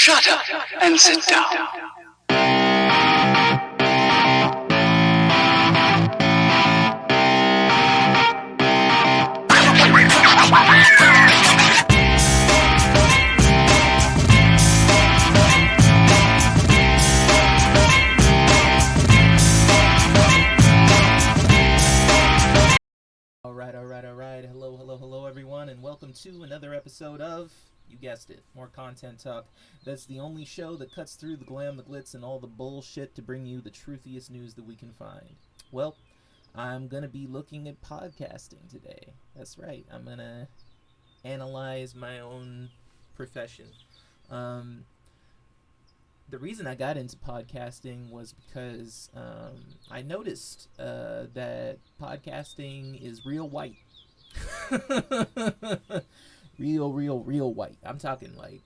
Shut up and sit down. Alright. Hello, everyone, and welcome to another episode of, you guessed it, More Content Talk. That's the only show that cuts through the glam, the glitz, and all the bullshit to bring you the truthiest news that we can find. Well, I'm gonna be looking at podcasting today. That's right, I'm gonna analyze my own profession. The reason I got into podcasting was because I noticed that podcasting is real white. real white. I'm talking like,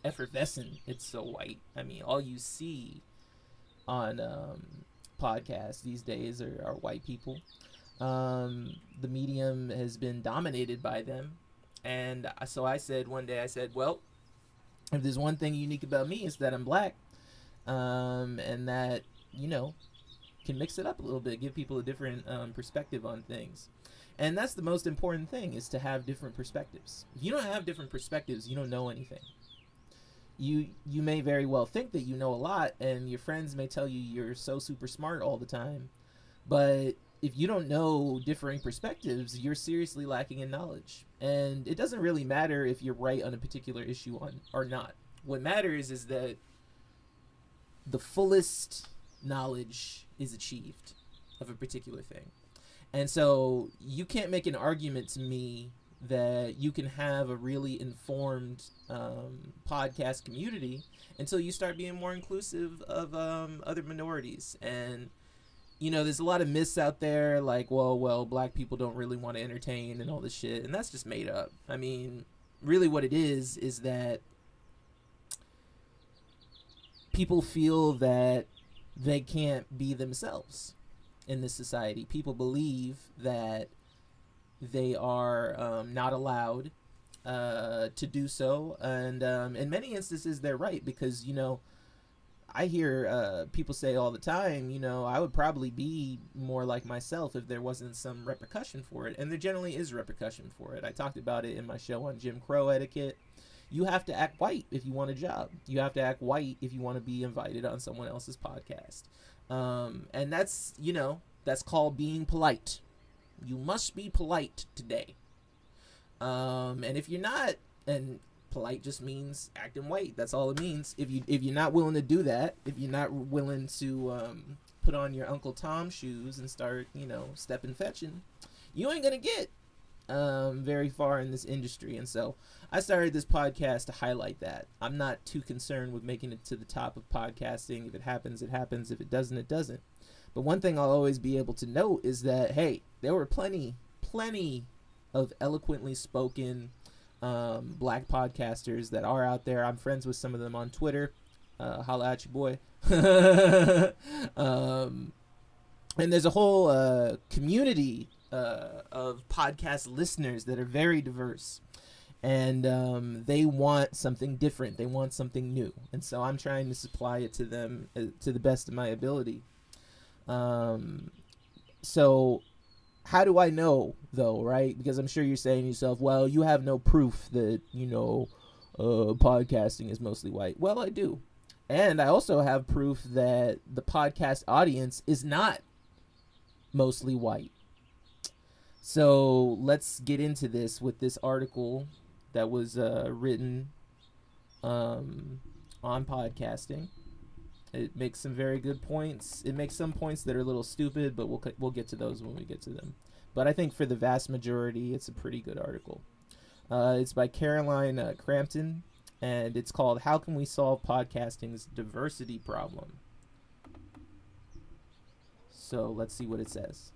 effervescent. It's so white. I mean, all you see on podcasts these days are white people. The medium has been dominated by them. And so I said one day, well, if there's one thing unique about me, it's that I'm black, and that, can mix it up a little bit, give people a different perspective on things. And that's the most important thing, is to have different perspectives. If you don't have different perspectives, you don't know anything. You may very well think that you know a lot, and your friends may tell you you're so super smart all the time, but if you don't know differing perspectives, you're seriously lacking in knowledge. And it doesn't really matter if you're right on a particular issue or not. What matters is that the fullest knowledge is achieved of a particular thing. And so you can't make an argument to me that you can have a really informed podcast community until you start being more inclusive of other minorities. And there's a lot of myths out there, like, well, black people don't really want to entertain and all this shit, and that's just made up. I mean, really what it is that people feel that they can't be themselves in this society. People believe that they are not allowed to do so, and in many instances they're right, because, I hear people say all the time, I would probably be more like myself if there wasn't some repercussion for it. And there generally is repercussion for it. I talked about it in my show on Jim Crow etiquette. You have to act white if you want a job. You have to act white if you want to be invited on someone else's podcast. And that's, that's called being polite. You must be polite today. And if you're not, and polite just means acting white. That's all it means. If you're not willing to do that, if you're not willing to put on your Uncle Tom shoes and start, stepping fetching, you ain't gonna get very far in this industry. And so I started this podcast to highlight that. I'm not too concerned with making it to the top of podcasting. If it happens, it happens. If it doesn't, it doesn't. But one thing I'll always be able to note is that, hey, there were plenty of eloquently spoken black podcasters that are out there. I'm friends with some of them on Twitter. Holla at your boy. And there's a whole community of podcast listeners that are very diverse, and they want something different. They want something new, and so I'm trying to supply it to them to the best of my ability. So how do I know, though, right? Because I'm sure you're saying to yourself, well, you have no proof that, podcasting is mostly white. Well, I do. And I also have proof that the podcast audience is not mostly white. So let's get into this with this article that was written on podcasting. It makes some very good points. It makes some points that are a little stupid, but we'll get to those when we get to them. But I think for the vast majority, it's a pretty good article. It's by Caroline Crampton, and it's called "How Can We Solve Podcasting's Diversity Problem?" So let's see what it says.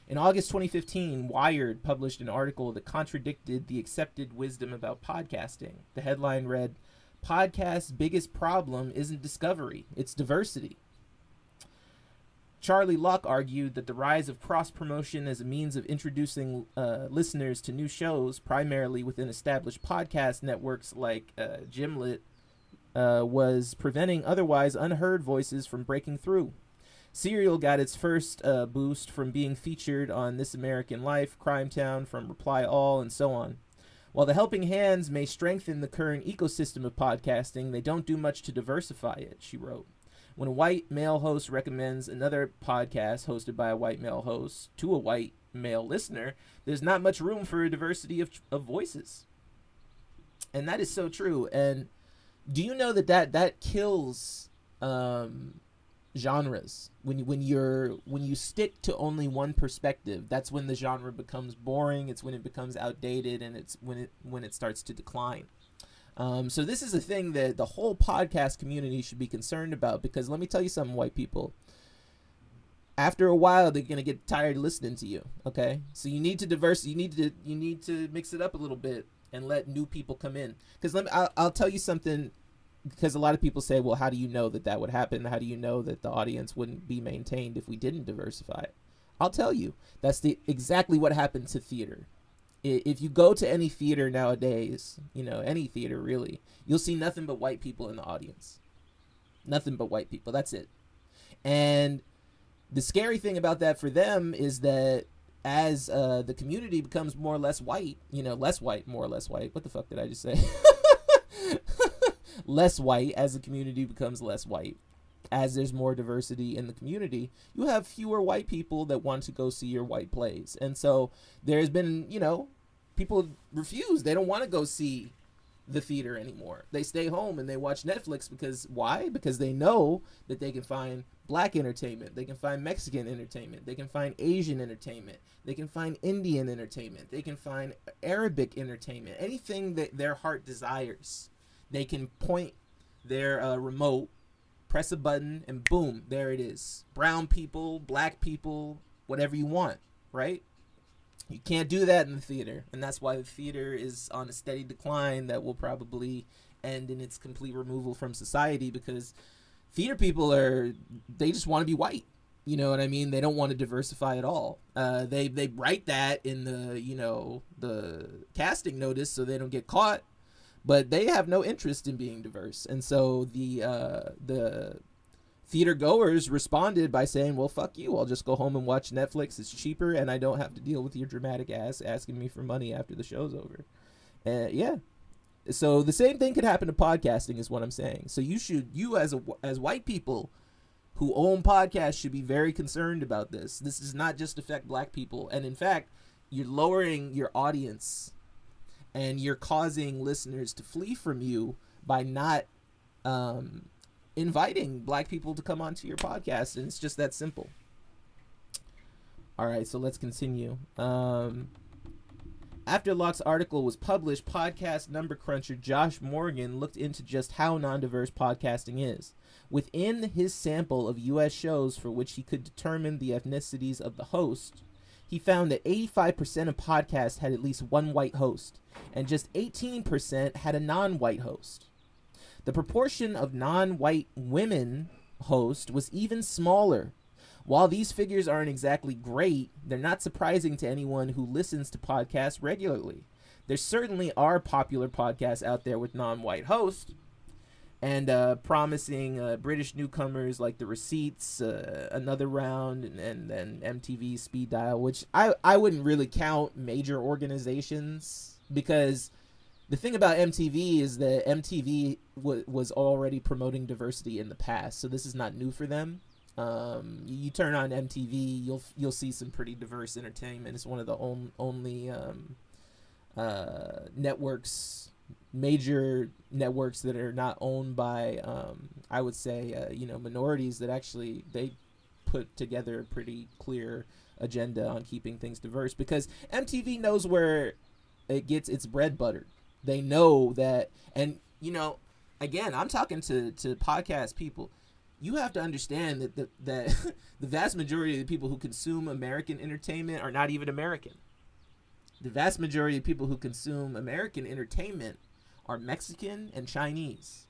In August 2015, Wired published an article that contradicted the accepted wisdom about podcasting. The headline read, "Podcast's biggest problem isn't discovery, it's diversity." Charlie Locke argued that the rise of cross-promotion as a means of introducing listeners to new shows, primarily within established podcast networks like Gimlet, was preventing otherwise unheard voices from breaking through. Serial got its first boost from being featured on This American Life, Crime Town, from Reply All, and so on. While the helping hands may strengthen the current ecosystem of podcasting, they don't do much to diversify it, she wrote. When a white male host recommends another podcast hosted by a white male host to a white male listener, there's not much room for a diversity of voices. And that is so true. And do you know that kills genres? When you stick to only one perspective, that's when the genre becomes boring. It's when it becomes outdated, and it's when it starts to decline. So this is a thing that the whole podcast community should be concerned about, because let me tell you something, white people. After a while, they're gonna get tired of listening to you. Okay, so you need to you need to mix it up a little bit and let new people come in. Because I'll tell you something. Because a lot of people say, well, how do you know that would happen? How do you know that the audience wouldn't be maintained if we didn't diversify it? I'll tell you. That's exactly what happened to theater. If you go to any theater nowadays, any theater really, you'll see nothing but white people in the audience. Nothing but white people. That's it. And the scary thing about that for them is that as the community becomes more or less white, less white, more or less white. What the fuck did I just say? Less white, as the community becomes less white, as there's more diversity in the community, you have fewer white people that want to go see your white plays. And so there's been, people refuse. They don't want to go see the theater anymore. They stay home and they watch Netflix. Because why? Because they know that they can find black entertainment, they can find Mexican entertainment, they can find Asian entertainment, they can find Indian entertainment, they can find Arabic entertainment, anything that their heart desires. They can point their remote, press a button, and boom, there it is. Brown people, black people, whatever you want, right? You can't do that in the theater. And that's why the theater is on a steady decline that will probably end in its complete removal from society, because theater people they just want to be white. You know what I mean? They don't want to diversify at all. They write that in the casting notice so they don't get caught. But they have no interest in being diverse. And so the theater goers responded by saying, well, fuck you. I'll just go home and watch Netflix. It's cheaper, and I don't have to deal with your dramatic ass asking me for money after the show's over. Yeah. So the same thing could happen to podcasting is what I'm saying. So you as white people who own podcasts should be very concerned about this. This does not just affect black people. And in fact, you're lowering your audience, and you're causing listeners to flee from you by not inviting black people to come onto your podcast. And it's just that simple. All right, so let's continue. After Locke's article was published, podcast number cruncher Josh Morgan looked into just how non-diverse podcasting is. Within his sample of U.S. shows for which he could determine the ethnicities of the host, he found that 85% of podcasts had at least one white host, and just 18% had a non-white host. The proportion of non-white women hosts was even smaller. While these figures aren't exactly great, they're not surprising to anyone who listens to podcasts regularly. There certainly are popular podcasts out there with non-white hosts, and promising British newcomers like The Receipts, Another Round, and then MTV Speed Dial, which I wouldn't really count major organizations, because the thing about MTV is that MTV was already promoting diversity in the past, so this is not new for them. You turn on MTV, you'll see some pretty diverse entertainment. It's one of the only networks, major networks that are not owned by I would say minorities, that actually they put together a pretty clear agenda on keeping things diverse, because MTV knows where it gets its bread buttered. They know that, and again, I'm talking to podcast people. You have to understand that the vast majority of the people who consume American entertainment are not even American. The vast majority of people who consume American entertainment are Mexican and Chinese.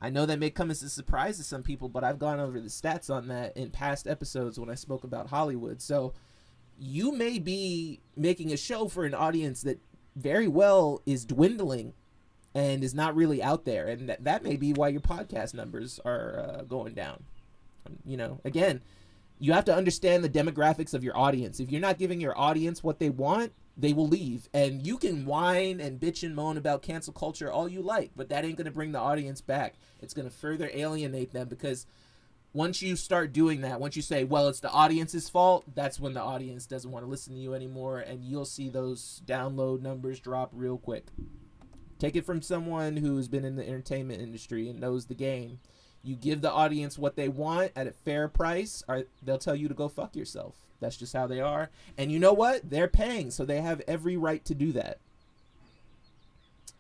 I know that may come as a surprise to some people, but I've gone over the stats on that in past episodes when I spoke about Hollywood. So you may be making a show for an audience that very well is dwindling and is not really out there. And that may be why your podcast numbers are going down. You know, again, you have to understand the demographics of your audience. If you're not giving your audience what they want, they will leave. And you can whine and bitch and moan about cancel culture all you like, but that ain't going to bring the audience back. It's going to further alienate them, because once you start doing that, once you say, well, it's the audience's fault, that's when the audience doesn't want to listen to you anymore, and you'll see those download numbers drop real quick. Take it from someone who's been in the entertainment industry and knows the game. You give the audience what they want at a fair price, or they'll tell you to go fuck yourself. That's just how they are. And you know what? They're paying, so they have every right to do that.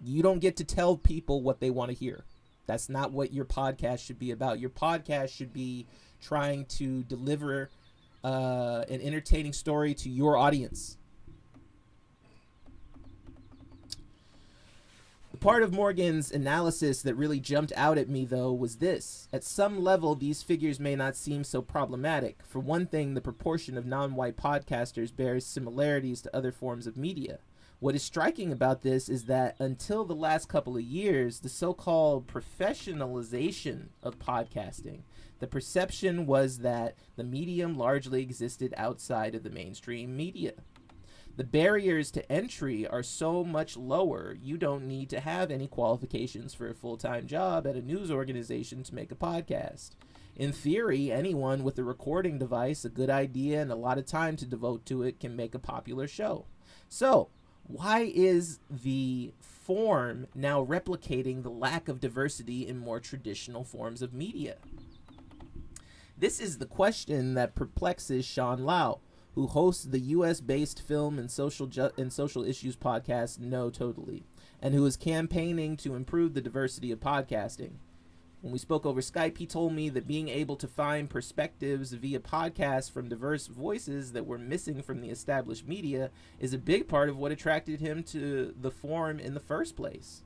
You don't get to tell people what they want to hear. That's not what your podcast should be about. Your podcast should be trying to deliver an entertaining story to your audience. The part of Morgan's analysis that really jumped out at me, though, was this. At some level, these figures may not seem so problematic. For one thing, the proportion of non-white podcasters bears similarities to other forms of media. What is striking about this is that until the last couple of years, the so-called professionalization of podcasting, the perception was that the medium largely existed outside of the mainstream media. The barriers to entry are so much lower, you don't need to have any qualifications for a full-time job at a news organization to make a podcast. In theory, anyone with a recording device, a good idea, and a lot of time to devote to it can make a popular show. So, why is the form now replicating the lack of diversity in more traditional forms of media? This is the question that perplexes Sean Lau, who hosts the U.S.-based film and social issues podcast No Totally, and who is campaigning to improve the diversity of podcasting. When we spoke over Skype, he told me that being able to find perspectives via podcasts from diverse voices that were missing from the established media is a big part of what attracted him to the forum in the first place.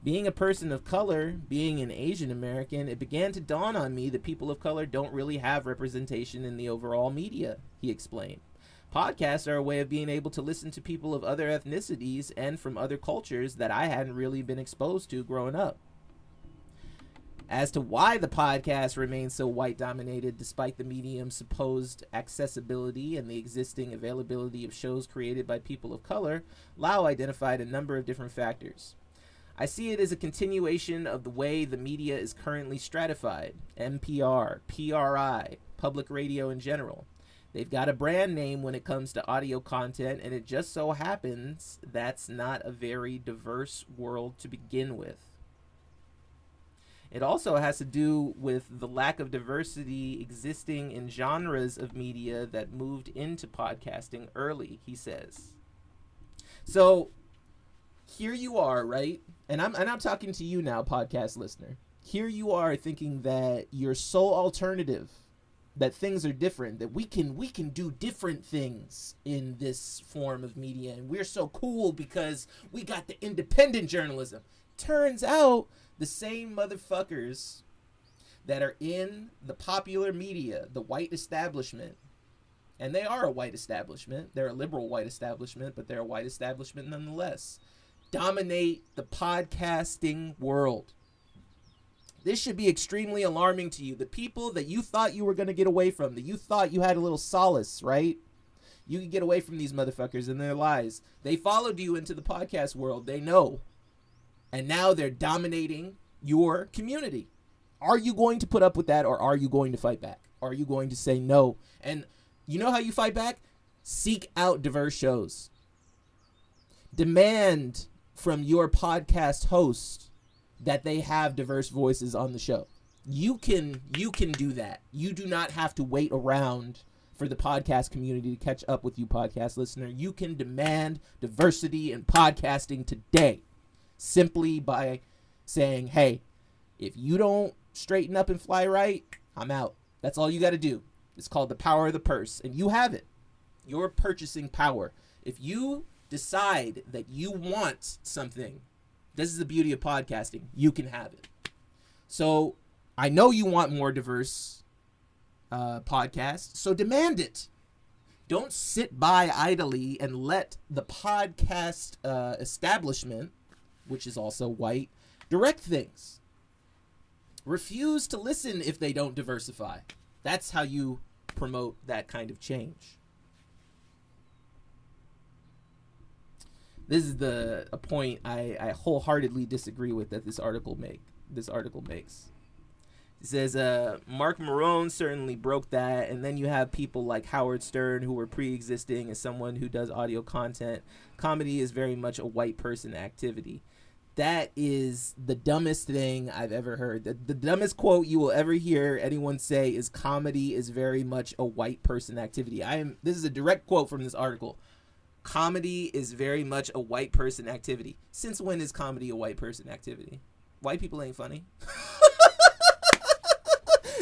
Being a person of color, being an Asian American, it began to dawn on me that people of color don't really have representation in the overall media, he explained. Podcasts are a way of being able to listen to people of other ethnicities and from other cultures that I hadn't really been exposed to growing up. As to why the podcast remains so white-dominated despite the medium's supposed accessibility and the existing availability of shows created by people of color, Lau identified a number of different factors. I see it as a continuation of the way the media is currently stratified. NPR, PRI, public radio in general. They've got a brand name when it comes to audio content, and it just so happens that's not a very diverse world to begin with. It also has to do with the lack of diversity existing in genres of media that moved into podcasting early, he says. So here you are, right? And I'm talking to you now, podcast listener. Here you are thinking that you're so alternative, that things are different, that we can do different things in this form of media, and we're so cool because we got the independent journalism. Turns out the same motherfuckers that are in the popular media, the white establishment, and they are a white establishment, they're a liberal white establishment, but they're a white establishment nonetheless, dominate the podcasting world. This should be extremely alarming to you. The people that you thought you were going to get away from, that you thought you had a little solace, right? You could get away from these motherfuckers and their lies. They followed you into the podcast world. They know. And now they're dominating your community. Are you going to put up with that, or are you going to fight back? Are you going to say no? And you know how you fight back? Seek out diverse shows. Demand from your podcast host that they have diverse voices on the show. You can do that. You do not have to wait around for the podcast community to catch up with you, podcast listener. You can demand diversity in podcasting today simply by saying, hey, if you don't straighten up and fly right, I'm out. That's all you got to do. It's called the power of the purse, and you have it. Your purchasing power. If you decide that you want something, this is the beauty of podcasting. You can have it. So I know you want more diverse podcasts, so demand it. Don't sit by idly and let the podcast establishment, which is also white, direct things. Refuse to listen if they don't diversify. That's how you promote that kind of change. This is a point I wholeheartedly disagree with that this article makes. It says, Mark Maron certainly broke that, and then you have people like Howard Stern who were pre-existing as someone who does audio content. Comedy is very much a white person activity. That is the dumbest thing I've ever heard. The dumbest quote you will ever hear anyone say is comedy is very much a white person activity. This is a direct quote from this article. Comedy is very much a white person activity. Since when is comedy a white person activity? White people ain't funny.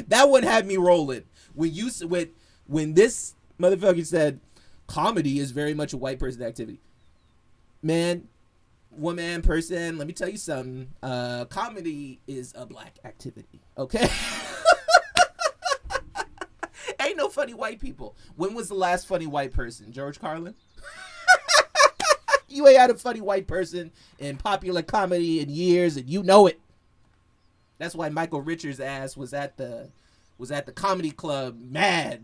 That one had me rolling. When this motherfucker said comedy is very much a white person activity. Man, woman, person, let me tell you something. Comedy is a black activity, okay? Ain't no funny white people. When was the last funny white person? George Carlin? You ain't had a funny white person in popular comedy in years, and you know it. That's why Michael Richards' ass was at the comedy club mad.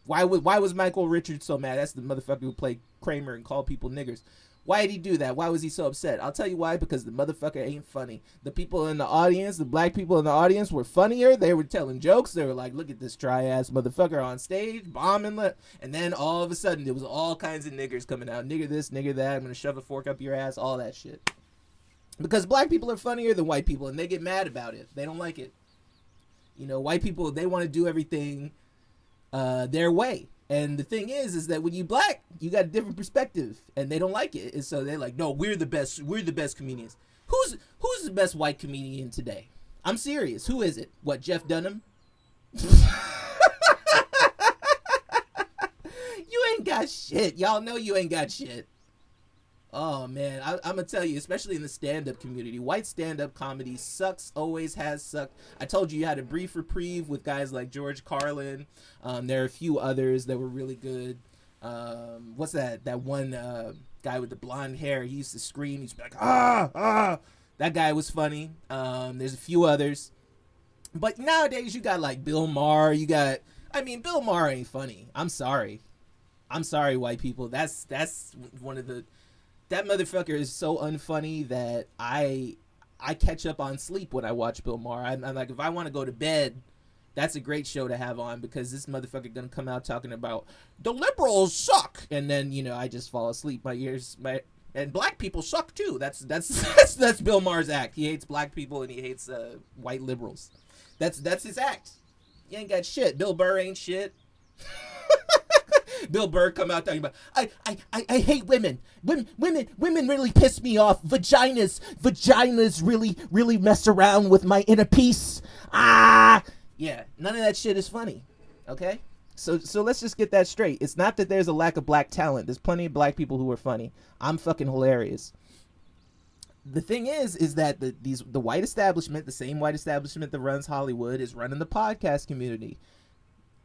Why was Michael Richards so mad? That's the motherfucker who played Kramer and called people niggers. Why did he do that? Why was he so upset? I'll tell you why, because the motherfucker ain't funny. The people in the audience, the black people in the audience were funnier. They were telling jokes. They were like, look at this dry-ass motherfucker on stage, bombing. And then all of a sudden, there was all kinds of niggers coming out. Nigger this, nigger that. I'm going to shove a fork up your ass, all that shit. Because black people are funnier than white people, and they get mad about it. They don't like it. You know, white people, they want to do everything their way. And the thing is that when you black, you got a different perspective, and they don't like it. And so they're like, no, we're the best comedians. Who's the best white comedian today? I'm serious. Who is it? What, Jeff Dunham? You ain't got shit. Y'all know you ain't got shit. Oh, man, I'm going to tell you, especially in the stand-up community, white stand-up comedy sucks, always has sucked. I told you had a brief reprieve with guys like George Carlin. There are a few others that were really good. What's that? That one guy with the blonde hair, he used to scream. He used to be like, ah. That guy was funny. There's a few others. But nowadays, you got like Bill Maher. Bill Maher ain't funny. I'm sorry, white people. That's one of the... That motherfucker is so unfunny that I catch up on sleep when I watch Bill Maher. I'm like, if I want to go to bed, that's a great show to have on, because this motherfucker gonna come out talking about the liberals suck, and then I just fall asleep. And black people suck too. That's Bill Maher's act. He hates black people and he hates white liberals. That's his act. He ain't got shit. Bill Burr ain't shit. Bill Burr come out talking about, I hate women. Women really piss me off. Vaginas really mess around with my inner peace. Yeah, none of that shit is funny. Okay? So let's just get that straight. It's not that there's a lack of black talent. There's plenty of black people who are funny. I'm fucking hilarious. The thing is that the white establishment, the same white establishment that runs Hollywood, is running the podcast community.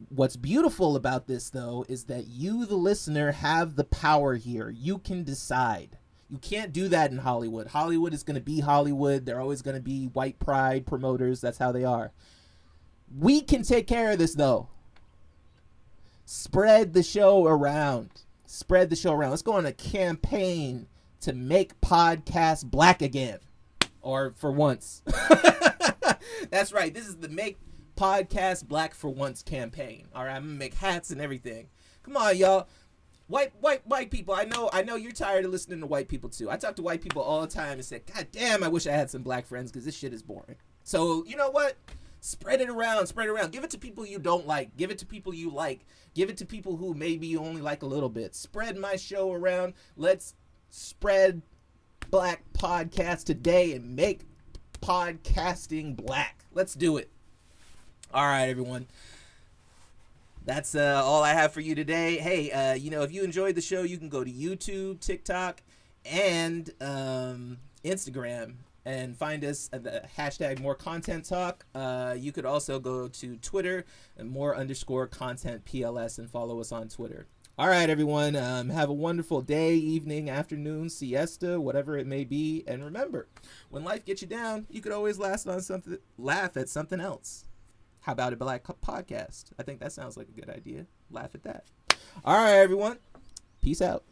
What's beautiful about this, though, is that you, the listener, have the power here. You can decide. You can't do that in Hollywood. Hollywood is going to be Hollywood. They're always going to be white pride promoters. That's how they are. We can take care of this, though. Spread the show around. Let's go on a campaign to make podcasts black again. Or for once. That's right. This is the Make Podcast Black for Once campaign. All right, I'm gonna make hats and everything. Come on, y'all. White people. I know you're tired of listening to white people too. I talk to white people all the time and say, God damn, I wish I had some black friends, because this shit is boring. So you know what? Spread it around. Give it to people you don't like. Give it to people you like. Give it to people who maybe you only like a little bit. Spread my show around. Let's spread black podcasts today and make podcasting black. Let's do it. All right, everyone. That's all I have for you today. Hey, if you enjoyed the show, you can go to YouTube, TikTok, and Instagram and find us at the hashtag More Content Talk. You could also go to Twitter and More_Content PLS and follow us on Twitter. All right, everyone. Have a wonderful day, evening, afternoon, siesta, whatever it may be. And remember, when life gets you down, you could always laugh at something else. How about a black podcast? I think that sounds like a good idea. Laugh at that. All right, everyone. Peace out.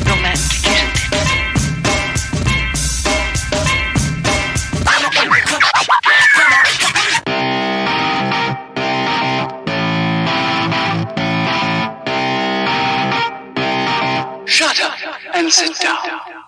Romantic, isn't it? Shut up and sit down.